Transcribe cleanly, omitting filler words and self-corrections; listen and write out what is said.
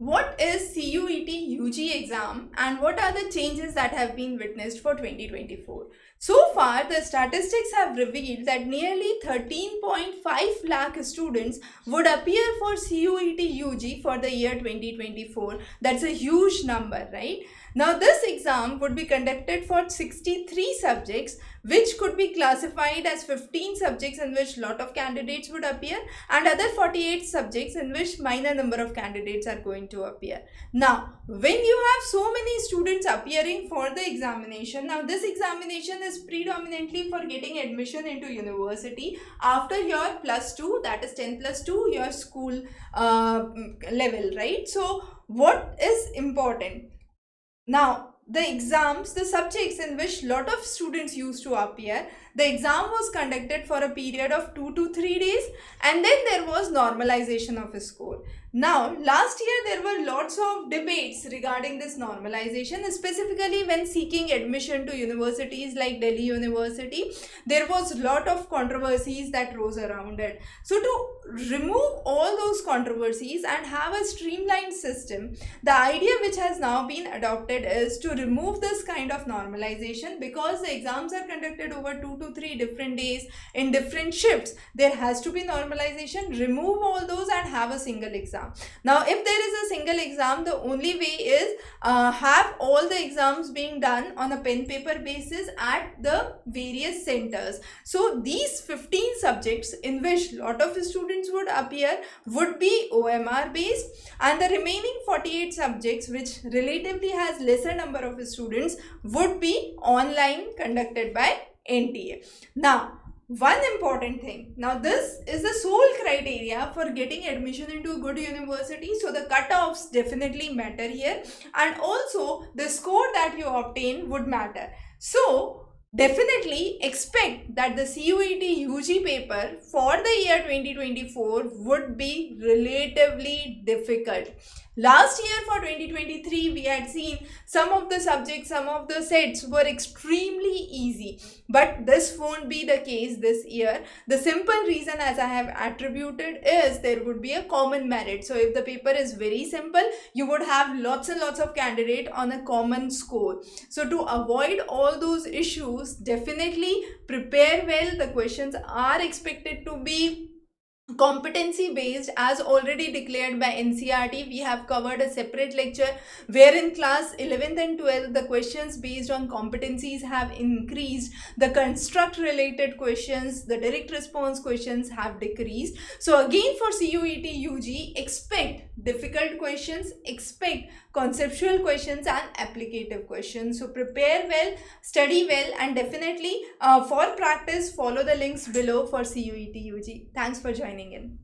What is CUET UG exam and what are the changes that have been witnessed for 2024? So far, the statistics have revealed that nearly 13.5 lakh students would appear for CUET UG for the year 2024. That's a huge number, right? Now, this exam would be conducted for 63 subjects, which could be classified as 15 subjects in which lot of candidates would appear and other 48 subjects in which minor number of candidates are going to appear. Now, when you have so many students appearing for the examination, now this examination is predominantly for getting admission into university after your plus 2, that is 10 plus 2, your school level, right? So, what is important? Now, the exams, the subjects in which lot of students used to appear, the exam was conducted for a period of 2 to 3 days and then there was normalization of a score. Now, last year there were lots of debates regarding this normalization, specifically when seeking admission to universities like Delhi University. There was lot of controversies that rose around it. So, to remove all those controversies and have a streamlined system, the idea which has now been adopted is to remove this kind of normalization because the exams are conducted over 2 to 3 different days in different shifts. There has to be normalization, remove all those and have a single exam. Now, if there is a single exam, the only way is have all the exams being done on a pen paper basis at the various centers. So, these 15 subjects in which lot of students would appear would be OMR based, and the remaining 48 subjects, which relatively has lesser number of students, would be online conducted by NTA. Now, one important thing, now this is the sole criteria for getting admission into a good university, so the cutoffs definitely matter here, and also the score that you obtain would matter. So definitely expect that the CUET UG paper for the year 2024 would be relatively difficult. Last year for 2023, we had seen some of the subjects, some of the sets were extremely easy. But this won't be the case this year. The simple reason, as I have attributed, is there would be a common merit. So if the paper is very simple, you would have lots and lots of candidates on a common score. So to avoid all those issues, definitely prepare well. The questions are expected to be competency based as already declared by NCERT. We have covered a separate lecture where in class 11th and 12th the questions based on competencies have increased, the construct related questions, the direct response questions have decreased. So again, for CUET UG, expect difficult questions, expect conceptual questions and applicative questions. So prepare well, study well, and definitely for practice follow the links below for CUET UG. Thanks for joining in.